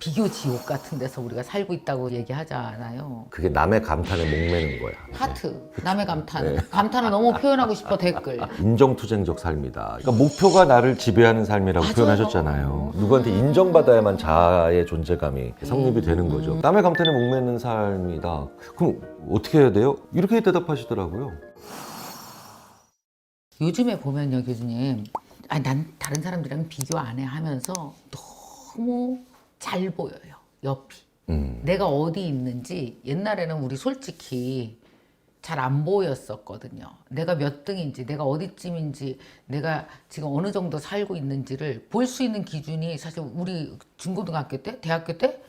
비교 지옥 같은 데서 우리가 살고 있다고 얘기하잖아요. 그게 남의 감탄에 목매는 거야. 하트, 남의 감탄. 감탄을 너무 표현하고 싶어, 댓글. 인정투쟁적 삶이다. 그러니까 목표가 나를 지배하는 삶이라고 맞아요. 표현하셨잖아요. 누구한테 인정받아야만 자아의 존재감이 성립이 되는 거죠. 남의 감탄에 목매는 삶이다. 그럼 어떻게 해야 돼요? 이렇게 대답하시더라고요. 요즘에 보면요, 교수님. 난 다른 사람들이랑 비교 안 해 하면서 너무 잘 보여요, 옆이. 내가 어디 있는지 옛날에는 우리 솔직히 잘 안 보였었거든요. 내가 몇 등인지, 내가 어디쯤인지, 내가 지금 어느 정도 살고 있는지를 볼 수 있는 기준이 사실 우리 중고등학교 때, 대학교 때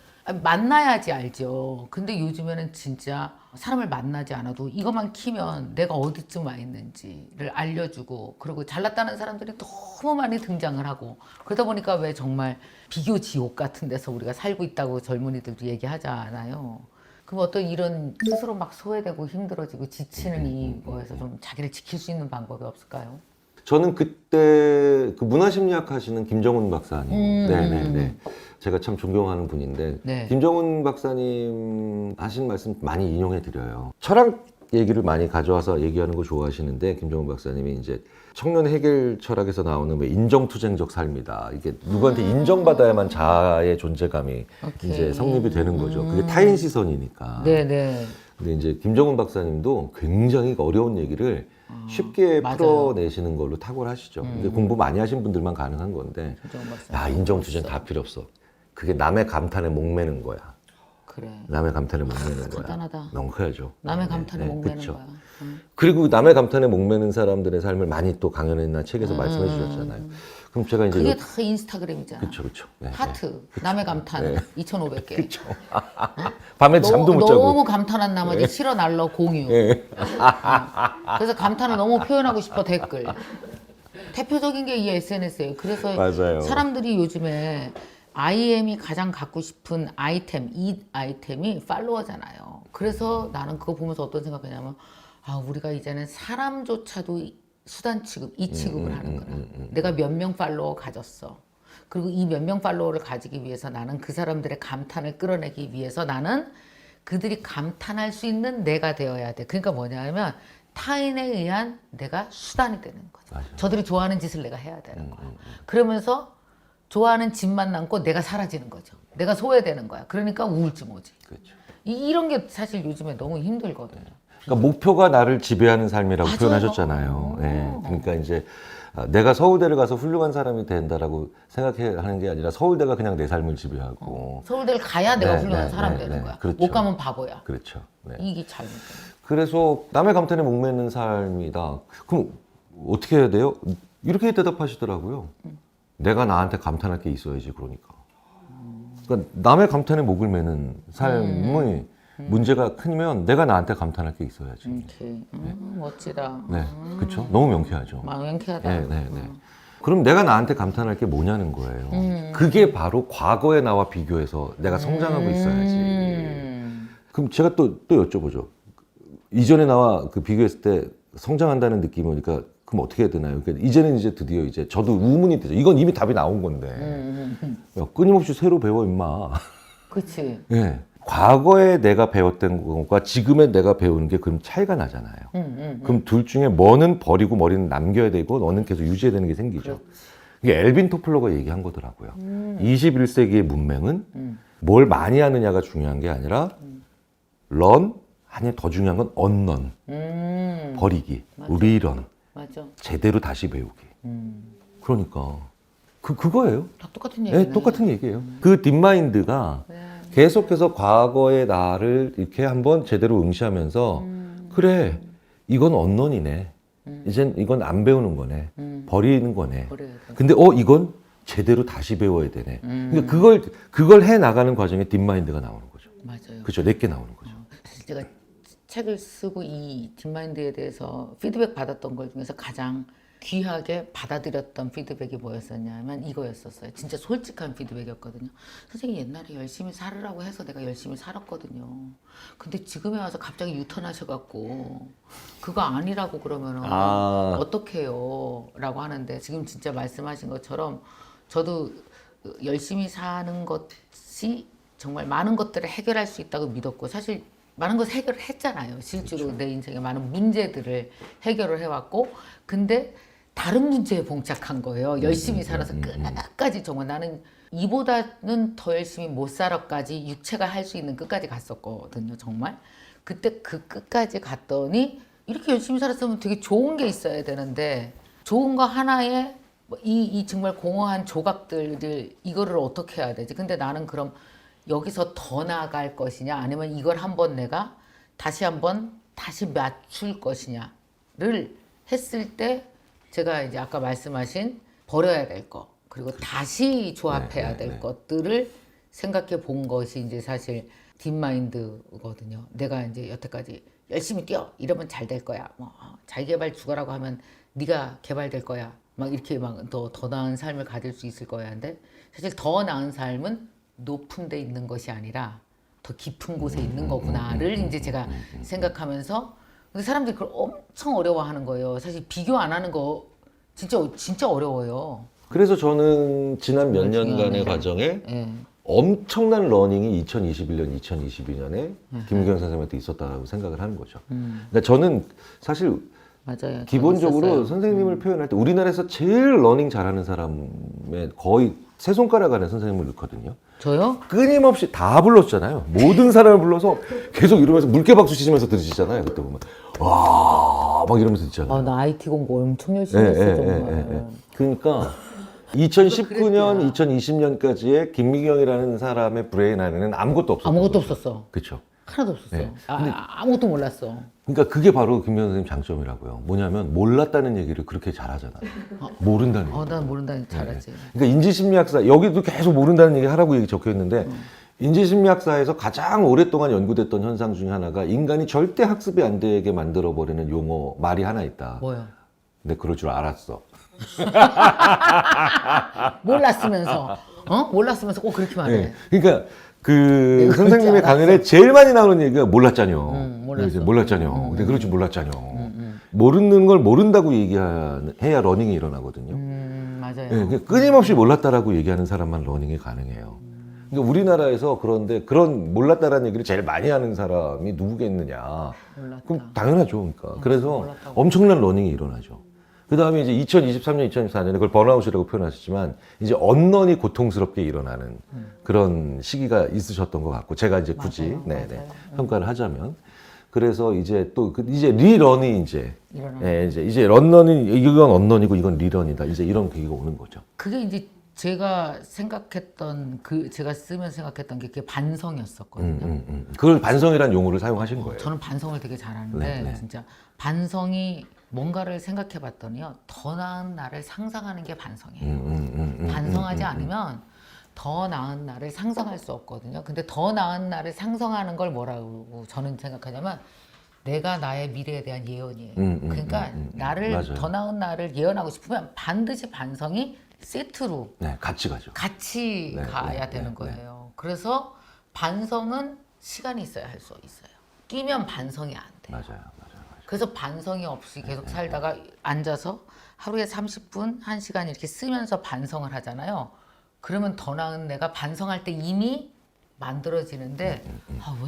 만나야지 알죠. 근데 요즘에는 진짜 사람을 만나지 않아도 이것만 키면 내가 어디쯤 와 있는지를 알려주고, 그리고 잘났다는 사람들이 너무 많이 등장을 하고, 그러다 보니까 왜 정말 비교 지옥 같은 데서 우리가 살고 있다고 젊은이들도 얘기하잖아요. 그럼 어떤 이런 스스로 막 소외되고 힘들어지고 지치는 이거에서 좀 자기를 지킬 수 있는 방법이 없을까요? 저는 그때 그 문화심리학 하시는 김정훈 박사님, 네네네, 제가 참 존경하는 분인데, 네. 김정훈 박사님 하신 말씀 많이 인용해 드려요. 철학 얘기를 많이 가져와서 얘기하는 거 좋아하시는데, 김정훈 박사님이 이제 청년 해결 철학에서 나오는 왜 인정투쟁적 삶이다. 이게 누구한테 인정받아야만 자아의 존재감이 오케이. 이제 성립이 되는 거죠. 그게 타인 시선이니까. 네네. 근데 이제 김정훈 박사님도 굉장히 어려운 얘기를 쉽게 맞아요. 풀어내시는 걸로 탁월하시죠. 이게 공부 많이 하신 분들만 가능한 건데, 김정은 박사님. 야, 인정투쟁 다 필요 없어. 그게 남의 감탄에 목매는 거야. 그래. 남의 감탄에 목매는 거야. 간단하다. 명쾌하죠. 남의 감탄에 목매는 그쵸. 거야. 그리고 남의 감탄에 목매는 사람들의 삶을 많이 또 강연이나 책에서 말씀해 주셨잖아요. 그럼 제가 이제 그게 다 인스타그램이잖아. 그쵸. 네, 하트, 남의 감탄 2,500개. 그쵸. 밤에 잠도 못 자고. 너무 감탄한 나머지 실어 날러 공유. 그래서 감탄을 너무 표현하고 싶어, 댓글. 대표적인 게 이 SNS예요. 그래서 맞아요. 사람들이 요즘에 IM이 가장 갖고 싶은 아이템, 이 아이템이 팔로워잖아요. 그래서 나는 그거 보면서 어떤 생각이냐면, 우리가 이제는 사람조차도 수단 취급, 이 취급을 하는구나. 내가 몇 명 팔로워 가졌어. 그리고 이 몇 명 팔로워를 가지기 위해서 나는 그 사람들의 감탄을 끌어내기 위해서 나는 그들이 감탄할 수 있는 내가 되어야 돼. 그러니까 뭐냐면 타인에 의한 내가 수단이 되는 거죠. 맞아요. 저들이 좋아하는 짓을 내가 해야 되는 거야. 그러면서 좋아하는 짓만 남고 내가 사라지는 거죠. 내가 소외되는 거야. 그러니까 우울증 오지. 그렇죠. 이런 게 사실 요즘에 너무 힘들거든요. 그러니까 목표가 나를 지배하는 삶이라고 맞아요. 표현하셨잖아요. 네. 그러니까 이제 내가 서울대를 가서 훌륭한 사람이 된다라고 생각하는 게 아니라 서울대가 그냥 내 삶을 지배하고. 서울대를 가야 내가 네, 훌륭한 네, 사람 네, 되는 네. 거야. 그렇죠. 못 가면 바보야. 그렇죠. 네. 이게 잘못된 그래서 남의 감탄에 목매는 삶이다. 그럼 어떻게 해야 돼요? 이렇게 대답하시더라고요. 내가 나한테 감탄할 게 있어야지, 그러니까. 그러니까 남의 감탄에 목을 매는 삶의 문제가 크면 내가 나한테 감탄할 게 있어야지. 오케이. 멋지다. 네, 그렇죠. 너무 명쾌하죠. 명쾌하다. 네. 그럼 내가 나한테 감탄할 게 뭐냐는 거예요. 그게 바로 과거의 나와 비교해서 내가 성장하고 있어야지. 그럼 제가 또 여쭤보죠. 이전에 나와 그 비교했을 때 성장한다는 느낌이 오니까 그럼 어떻게 해야 되나요? 그러니까 이제는 이제 드디어 이제 저도 우문이 되죠. 이건 이미 답이 나온 건데. 야, 끊임없이 새로 배워, 임마. 그치. 예. 과거에 내가 배웠던 것과 지금의 내가 배우는 게 그럼 차이가 나잖아요. 그럼 둘 중에 뭐는 버리고 머리는 남겨야 되고 너는 계속 유지해야 되는 게 생기죠. 이게 엘빈 토플러가 얘기한 거더라고요. 21세기의 문맹은 뭘 많이 하느냐가 중요한 게 아니라 learn, 아니 더 중요한 건 unlearn, 버리기, relearn, 맞아. 제대로 다시 배우기. 그러니까 그거예요. 다 똑같은 얘기네. 네, 똑같은 얘기예요. 그 딥마인드가 계속해서 과거의 나를 이렇게 한번 제대로 응시하면서 그래, 이건 언론이네. 이젠 이건 안 배우는 거네. 버리는 거네. 버려야 돼. 근데 이건 제대로 다시 배워야 되네. 그러니까 그걸 해 나가는 과정에 딥마인드가 나오는 거죠. 맞아요. 그렇죠. 내게 나오는 거죠. 사실 제가 책을 쓰고 이 딥마인드에 대해서 피드백 받았던 걸 중에서 가장 귀하게 받아들였던 피드백이 뭐였었냐면 이거였었어요. 진짜 솔직한 피드백이었거든요. 선생님 옛날에 열심히 살으라고 해서 내가 열심히 살았거든요. 근데 지금에 와서 갑자기 유턴하셔갖고 그거 아니라고 그러면은 어떡해요? 라고 하는데 지금 진짜 말씀하신 것처럼 저도 열심히 사는 것이 정말 많은 것들을 해결할 수 있다고 믿었고 사실 많은 것을 해결을 했잖아요. 실제로 그렇죠. 내 인생에 많은 문제들을 해결을 해왔고 근데 다른 문제에 봉착한 거예요. 열심히 살아서 끝까지 정말 나는 이보다는 더 열심히 못 살아까지 육체가 할 수 있는 끝까지 갔었거든요. 정말. 그때 그 끝까지 갔더니 이렇게 열심히 살았으면 되게 좋은 게 있어야 되는데 좋은 거 하나에 이 정말 공허한 조각들을 이거를 어떻게 해야 되지? 근데 나는 그럼 여기서 더 나아갈 것이냐 아니면 이걸 한번 내가 다시 맞출 것이냐를 했을 때 제가 이제 아까 말씀하신 버려야 될 거 그리고 다시 조합해야 될 것들을 생각해 본 것이 이제 사실 딥마인드거든요. 내가 이제 여태까지 열심히 뛰어 이러면 잘 될 거야. 뭐 자기개발 죽어라고 하면 네가 개발될 거야. 막 이렇게 막 더 나은 삶을 가질 수 있을 거야. 근데 사실 더 나은 삶은 높은 데 있는 것이 아니라 더 깊은 곳에 있는 거구나를 이제 제가 생각하면서 근데 사람들이 그걸 엄청 어려워하는 거예요. 사실 비교 안 하는 거 진짜 어려워요. 그래서 저는 지난 몇 정말 년간의 중요하네요. 과정에 예. 엄청난 러닝이 2021년, 2022년에 김기현 선생님한테 있었다고 생각을 하는 거죠. 그러니까 저는 사실 맞아요. 기본적으로 있었어요. 선생님을 표현할 때 우리나라에서 제일 러닝 잘하는 사람의 거의 세 손가락 안에 선생님을 넣거든요. 저요? 끊임없이 다 불렀잖아요. 모든 사람을 불러서 계속 이러면서 물개박수 치시면서 들으시잖아요. 그때 보면 와 막 이러면서 듣잖아요. 나 IT 공부 엄청 열심히 했어 정말. 그러니까 2019년, 2020년까지의 김미경이라는 사람의 브레인 안에는 아무것도 없었어요. 아무것도 없었어. 그렇죠. 하나도 없었어. 네. 아무것도 몰랐어. 그러니까 그게 바로 김미경 선생님 장점이라고요. 뭐냐면 몰랐다는 얘기를 그렇게 잘하잖아요. 모른다는 얘기. 난 모른다니 잘하지. 그러니까 인지심리학사 여기도 계속 모른다는 얘기 하라고 얘기 적혀 있는데 인지심리학사에서 가장 오랫동안 연구됐던 현상 중에 하나가 인간이 절대 학습이 안 되게 만들어 버리는 용어 말이 하나 있다. 뭐요? 근데 그럴 줄 알았어. 몰랐으면서 몰랐으면서 꼭 그렇게 말해. 네. 그러니까 그 내가 그럴 선생님의 줄 알았어. 강연에 제일 많이 나오는 얘기가 몰랐잖요. 몰랐어. 이제 몰랐잖요. 근데 그럴 줄 몰랐잖요. 모르는 걸 모른다고 얘기해야 러닝이 일어나거든요. 맞아요. 네, 그러니까 끊임없이 몰랐다라고 얘기하는 사람만 러닝이 가능해요. 그러니까 우리나라에서 그런데 그런 몰랐다라는 얘기를 제일 많이 하는 사람이 누구겠느냐. 몰랐다. 그럼 당연하죠. 그러니까. 그래서 몰랐다고. 엄청난 러닝이 일어나죠. 그 다음에 이제 2023년, 2024년에 그걸 번아웃이라고 표현하셨지만 이제 언런이 고통스럽게 일어나는 그런 시기가 있으셨던 것 같고 제가 이제 굳이 맞아요. 평가를 하자면 그래서 이제 또 이제 리런이 이제 일어나는. 이제 런런이 이건 언런이고 이건 리런이다 이제 이런 계기가 오는 거죠. 그게 이제 제가 생각했던 제가 쓰면서 생각했던 게 그게 반성이었었거든요. 그걸 반성이라는 용어를 사용하신 거예요. 저는 반성을 되게 잘하는데 네. 진짜 반성이 뭔가를 생각해 봤더니요. 더 나은 나를 상상하는 게 반성이에요. 반성하지 않으면 더 나은 나를 상상할 수 없거든요. 근데 더 나은 나를 상상하는 걸 뭐라고 저는 생각하냐면 내가 나의 미래에 대한 예언이에요. 그러니까 나를 맞아요. 더 나은 나를 예언하고 싶으면 반드시 반성이 세트로 네, 같이 가죠. 같이 네, 가야 네, 되는 네, 거예요. 그래서 반성은 시간이 있어야 할 수 있어요. 끼면 반성이 안 돼. 맞아요. 그래서 반성이 없이 계속 살다가 앉아서 하루에 30분, 1시간 이렇게 쓰면서 반성을 하잖아요. 그러면 더 나은 내가 반성할 때 이미 만들어지는데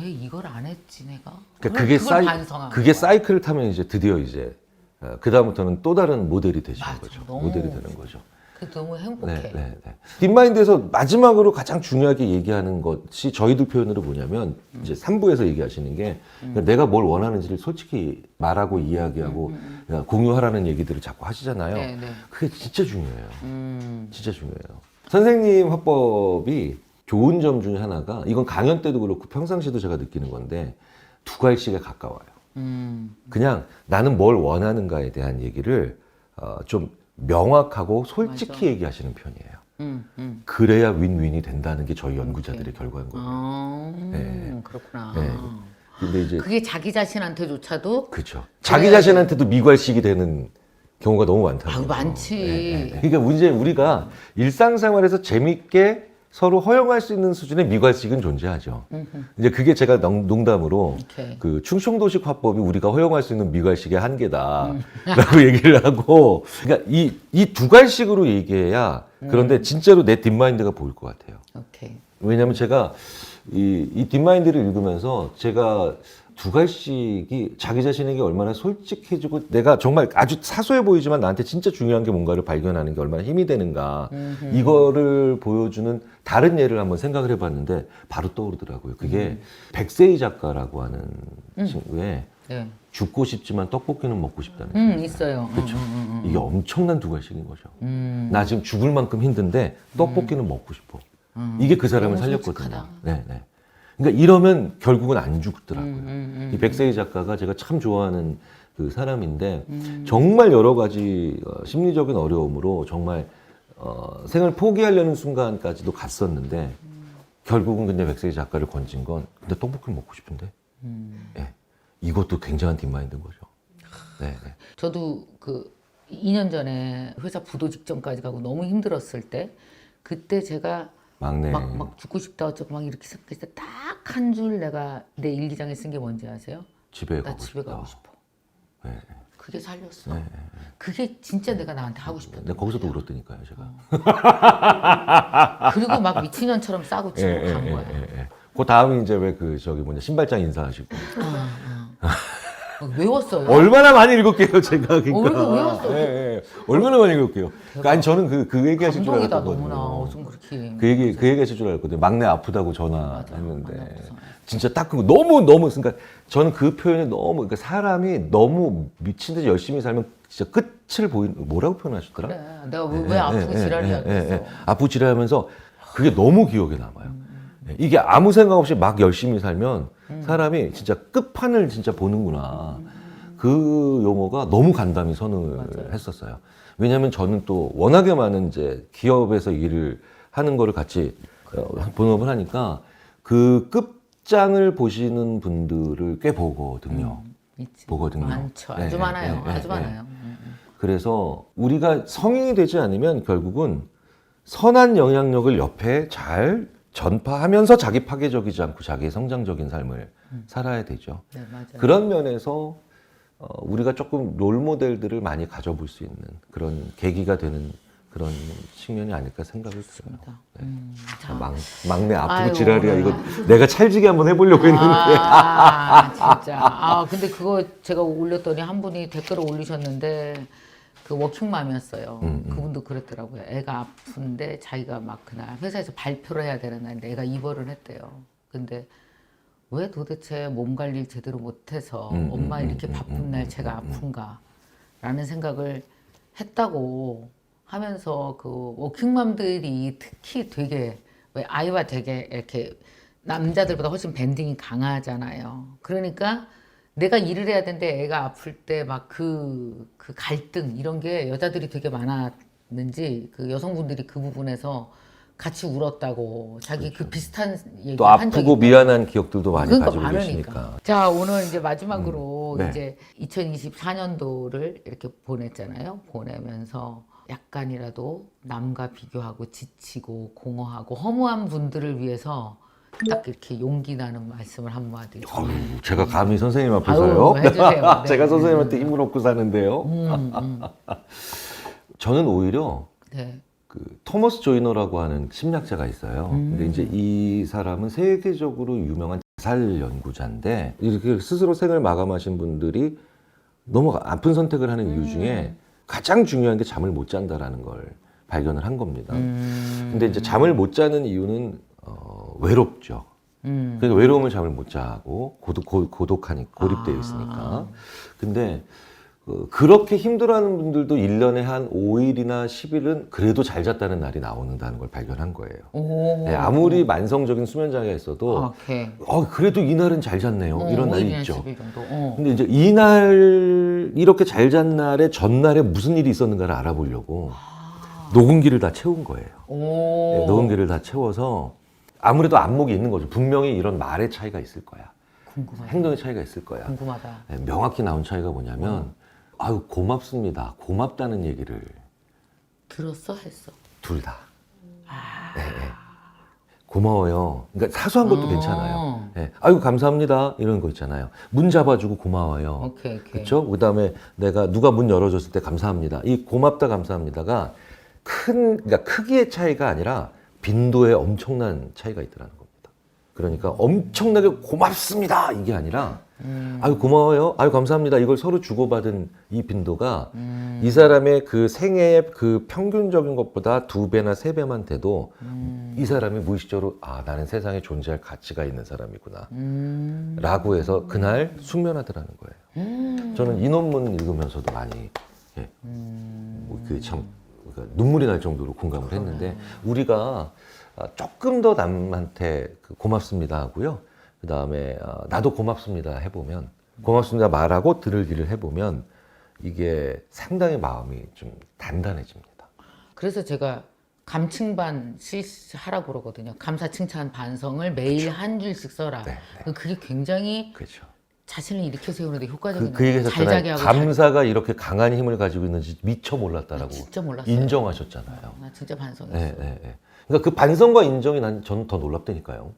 왜 이걸 안 했지 내가? 그러니까 그걸 반성하는 그게 거야. 사이클을 타면 이제 드디어 이제 그 다음부터는 또 다른 모델이 되시는 맞아, 거죠. 너무 모델이 되는 거죠. 그게 너무 행복해. 네. 딥마인드에서 마지막으로 가장 중요하게 얘기하는 것이 저희들 표현으로 뭐냐면 이제 3부에서 얘기하시는 게 그러니까 내가 뭘 원하는지를 솔직히 말하고 이야기하고 공유하라는 얘기들을 자꾸 하시잖아요. 네. 그게 진짜 중요해요. 진짜 중요해요. 선생님 화법이 좋은 점 중에 하나가 이건 강연 때도 그렇고 평상시도 제가 느끼는 건데 두 갈씩에 가까워요. 그냥 나는 뭘 원하는가에 대한 얘기를 좀 명확하고 솔직히 맞아. 얘기하시는 편이에요. 그래야 윈윈이 된다는 게 저희 연구자들의 결과인 거예요. 네. 그렇구나. 네. 근데 이제 그게 자기 자신한테조차도 그렇죠. 자기 자신한테도 미괄식이 되는 경우가 너무 많다고요. 많지. 그러니까 문제 우리가 일상생활에서 재밌게 서로 허용할 수 있는 수준의 미괄식은 존재하죠. 이제 그게 제가 농담으로 오케이. 그 충청도식 화법이 우리가 허용할 수 있는 미괄식의 한계다라고 얘기를 하고, 그러니까 이 두 갈식으로 얘기해야 그런데 진짜로 내 딥마인드가 보일 것 같아요. 오케이. 왜냐하면 제가 이 딥마인드를 읽으면서 제가 두갈씩이 자기 자신에게 얼마나 솔직해지고 내가 정말 아주 사소해 보이지만 나한테 진짜 중요한 게 뭔가를 발견하는 게 얼마나 힘이 되는가 이거를 보여주는 다른 예를 한번 생각을 해봤는데 바로 떠오르더라고요. 그게 백세희 작가라고 하는 친구의 네. 죽고 싶지만 떡볶이는 먹고 싶다는 책. 있어요. 그렇죠. 이게 엄청난 두갈씩인 거죠. 나 지금 죽을 만큼 힘든데 떡볶이는 먹고 싶어. 이게 그 사람을 너무 살렸거든요. 솔직하다. 네, 네. 그러니까 이러면 결국은 안 죽더라고요. 이 백세희 작가가 제가 참 좋아하는 그 사람인데 정말 여러 가지 심리적인 어려움으로 정말 생을 포기하려는 순간까지도 갔었는데 결국은 근데 백세희 작가를 건진 건 근데 떡볶이를 먹고 싶은데 네. 이것도 굉장한 딥마인드인 거죠. 네, 네. 저도 그 2년 전에 회사 부도 직전까지 가고 너무 힘들었을 때 그때 제가 막내 막 죽고 싶다 어쩌고 막 이렇게 생각했을 때 딱 한 줄 내가 내 일기장에 쓴 게 뭔지 아세요? 집에 나 가고 집에 싶다. 가고 싶어. 네. 그게 살렸어. 네. 그게 진짜 내가 나한테 하고 싶었던 근데 거기서도 거야. 울었다니까요, 제가. 그리고 막 미친년처럼 싸고 치고 간 거야. 그 다음이 이제 왜 그 저기 뭐냐 신발장 인사하시고 외웠어요. 얼마나 많이 읽었게요, 제가 그러니까. 왜 이렇게 외웠어? 얼마나 많이 읽었게요. 그러니까 아니 저는 그 얘기 하실 줄 감동이다 알았거든요. 너무나 무슨 그렇게. 그 얘기 하실 줄 알았거든요. 막내 아프다고 맞아, 전화했는데 막내 아파서. 진짜 딱 그거 너무 그러니까 저는 그 표현이 너무 그러니까 사람이 너무 미친 듯이 열심히 살면 진짜 끝을 보이는 뭐라고 표현하셨더라? 그래, 내가 왜 아프고 지랄이야 그랬어. 아프고 지랄하면서 그게 너무 기억에 남아요. 이게 아무 생각 없이 막 열심히 살면 사람이 진짜 끝판을 진짜 보는구나. 그 용어가 너무 간담이 선을 맞아요. 했었어요. 왜냐하면 저는 또 워낙에 많은 이제 기업에서 일을 하는 거를 같이 본업을 하니까 그 끝장을 보시는 분들을 꽤 보거든요. 있지. 보거든요. 많죠. 네, 아주 네, 많아요. 네, 아주 네, 많아요. 그래서 우리가 성인이 되지 않으면 결국은 선한 영향력을 옆에 잘 전파하면서 자기 파괴적이지 않고 자기 성장적인 삶을 살아야 되죠. 네, 맞아요. 그런 면에서 우리가 조금 롤 모델들을 많이 가져볼 수 있는 그런 계기가 되는 그런 측면이 아닐까 생각을 들어요. 자, 막내 아프고 아이고, 지랄이야. 오늘. 이거 내가 찰지게 한번 해보려고 했는데. 진짜. 근데 그거 제가 올렸더니 한 분이 댓글을 올리셨는데 그 워킹맘이었어요. 그분도 그랬더라고요. 애가 아픈데 자기가 막 그날 회사에서 발표를 해야 되는 날인데 애가 입원을 했대요. 근데 왜 도대체 몸 관리를 제대로 못해서 엄마 이렇게 바쁜 날 제가 아픈가 라는 생각을 했다고 하면서 그 워킹맘들이 특히 되게 왜 아이와 되게 이렇게 남자들보다 훨씬 밴딩이 강하잖아요. 그러니까 내가 일을 해야 되는데 애가 아플 때 막 그 갈등 이런 게 여자들이 되게 많았는지 그 여성분들이 그 부분에서 같이 울었다고 자기 그 비슷한 얘기 또 한 적이 아프고 미안한 기억들도 많이 그러니까 가지고 많으니까. 계시니까. 자, 오늘 이제 마지막으로 네. 이제 2024년도를 이렇게 보냈잖아요. 보내면서 약간이라도 남과 비교하고 지치고 공허하고 허무한 분들을 위해서 딱 이렇게 용기 나는 말씀을 한마디. 제가 감히 선생님 앞에서요? 아유, 해주세요. 네. 제가 선생님한테 힘을 얻고 사는데요. 저는 오히려 네. 그 토머스 조이너라고 하는 심리학자가 있어요. 근데 이제 이 사람은 세계적으로 유명한 자살 연구자인데 이렇게 스스로 생을 마감하신 분들이 너무 아픈 선택을 하는 이유 중에 가장 중요한 게 잠을 못 잔다라는 걸 발견을 한 겁니다. 근데 이제 잠을 못 자는 이유는 외롭죠. 그러니까 외로움을 잠을 못 자고 고독하니까 고립되어 있으니까. 근데 그렇게 힘들어하는 분들도 1년에 한 5일이나 10일은 그래도 잘 잤다는 날이 나오는다는 걸 발견한 거예요. 네, 아무리 만성적인 수면 장애가 있어도 오케이. 그래도 이날은 잘 잤네요. 이런 날이 5일이나 있죠. 10일 정도. 근데 이제 이날 이렇게 잘 잔 날에 전날에 무슨 일이 있었는가를 알아보려고 녹음기를 다 채운 거예요. 네, 녹음기를 다 채워서 아무래도 안목이 있는 거죠. 분명히 이런 말의 차이가 있을 거야. 궁금하다. 행동의 차이가 있을 거야. 궁금하다. 네, 명확히 나온 차이가 뭐냐면 아유 고맙습니다. 고맙다는 얘기를 들었어? 했어? 둘 다. 네, 네. 고마워요. 그러니까 사소한 것도 괜찮아요. 네. 아유 감사합니다. 이런 거 있잖아요. 문 잡아주고 고마워요. 오케이. 그렇죠? 그다음에 내가 누가 문 열어줬을 때 감사합니다. 이 고맙다 감사합니다가 그러니까 크기의 차이가 아니라 빈도에 엄청난 차이가 있더라는 겁니다. 그러니까 엄청나게 고맙습니다 이게 아니라 아유 고마워요, 아유 감사합니다 이걸 서로 주고받은 이 빈도가 이 사람의 그 생애의 그 평균적인 것보다 2배나 3배만 돼도 이 사람이 무의식적으로 아 나는 세상에 존재할 가치가 있는 사람이구나 라고 해서 그날 숙면하더라는 거예요. 저는 이 논문 읽으면서도 많이 예, 그참 그러니까 눈물이 날 정도로 공감을 했는데 우리가 조금 더 남한테 고맙습니다 하고요. 그 다음에 나도 고맙습니다 해보면 고맙습니다 말하고 들으기를 해보면 이게 상당히 마음이 좀 단단해집니다. 그래서 제가 감칭반 하라고 그러거든요. 감사, 칭찬, 반성을 매일 그렇죠. 한 줄씩 써라. 네, 그게 굉장히 그렇죠. 자신을 일으켜 세우는데 효과적인 그 얘기 잘 자게 하셨잖아요. 하고 감사가 이렇게 강한 힘을 가지고 있는지 미처 몰랐다라고 진짜 몰랐어요. 인정하셨잖아요. 나 진짜 반성했어. 네, 네, 네. 그러니까 그 반성과 인정이 저는 더 놀랍다니까요.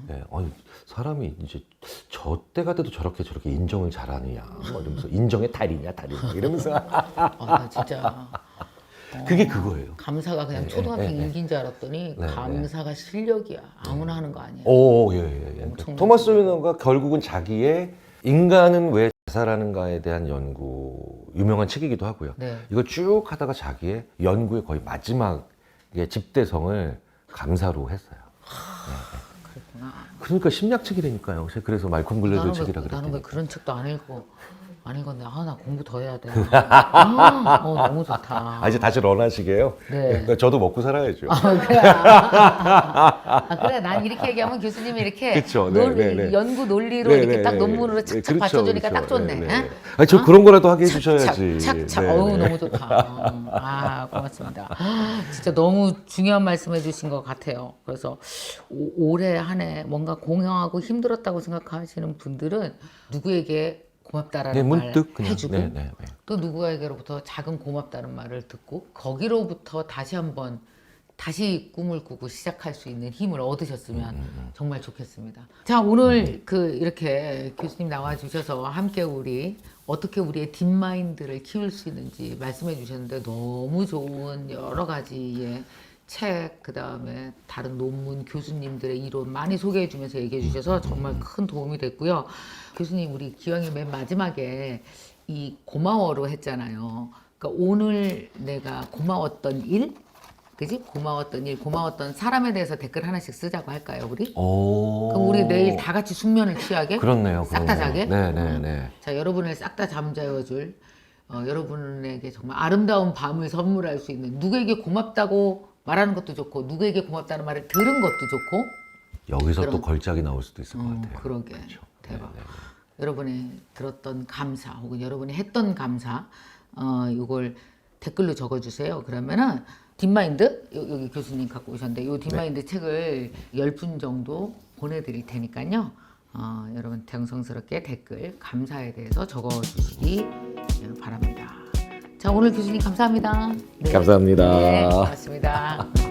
네, 아니, 사람이 이제 저 때가 돼도 저렇게 인정을 잘하느냐, 뭐 이러면서 인정의 달이냐 이러면서 나 진짜 그게 그거예요. 감사가 그냥 초등학생 일기인 줄 알았더니 네, 감사가 실력이야. 아무나 하는 거 아니야. 오, 예, 예. 예. 엄청난 토마스 조이너가 결국은 자기의 인간은 왜 자살하는가에 대한 연구 유명한 책이기도 하고요. 네. 이걸 쭉 하다가 자기의 연구의 거의 마지막에 집대성을 감사로 했어요. 그랬구나. 그러니까 심리학책이라니까요. 그래서 말콤 글래드 책이라 나는 왜 그랬더니. 그런 책도 안 읽었네. 나 공부 더 해야 돼. 너무 좋다. 이제 다시 런하시게요. 네. 저도 먹고 살아야죠. 그래. 난 이렇게 얘기하면 교수님이 이렇게 그쵸. 네. 연구 논리로 네, 이렇게 네, 딱 네. 논문으로 네, 착착 그렇죠, 받쳐주니까 그렇죠. 딱 좋네. 네, 에? 네. 저 그런 거라도 하게 해주셔야지. 착착. 네, 네. 너무 좋다. 고맙습니다. 진짜 너무 중요한 말씀 해주신 것 같아요. 그래서 올해 한 해 뭔가 공허하고 힘들었다고 생각하시는 분들은 누구에게 고맙다라는 네, 말 문득 그냥. 해주고 네. 또 누구에게로부터 작은 고맙다는 말을 듣고 거기로부터 다시 꿈을 꾸고 시작할 수 있는 힘을 얻으셨으면 정말 좋겠습니다. 자, 오늘 이렇게 교수님 나와 주셔서 함께 어떻게 우리의 딥마인드를 키울 수 있는지 말씀해 주셨는데 너무 좋은 여러 가지의 책, 그 다음에 다른 논문, 교수님들의 이론 많이 소개해 주면서 얘기해 주셔서 정말 큰 도움이 됐고요. 교수님, 우리 기왕에 맨 마지막에 이 고마워로 했잖아요. 그러니까 오늘 내가 고마웠던 일, 그지? 고마웠던 사람에 대해서 댓글 하나씩 쓰자고 할까요, 우리? 그럼 우리 내일 다 같이 숙면을 취하게? 그렇네요. 싹 다 자게? 네. 자, 여러분을 싹 다 잠재워줄 여러분에게 정말 아름다운 밤을 선물할 수 있는 누구에게 고맙다고 말하는 것도 좋고 누구에게 고맙다는 말을 들은 것도 좋고 여기서 또 걸작이 나올 수도 있을 것 같아요. 그러게. 그렇죠. 대박. 네. 여러분이 들었던 감사 혹은 여러분이 했던 감사 이걸 댓글로 적어주세요. 그러면은 딥마인드 여기 교수님 갖고 오셨는데 이 딥마인드 책을 10분 정도 보내드릴 테니까요. 여러분 정성스럽게 댓글 감사에 대해서 적어주시기 바랍니다. 자, 오늘 교수님 감사합니다. 감사합니다. 네, 고맙습니다.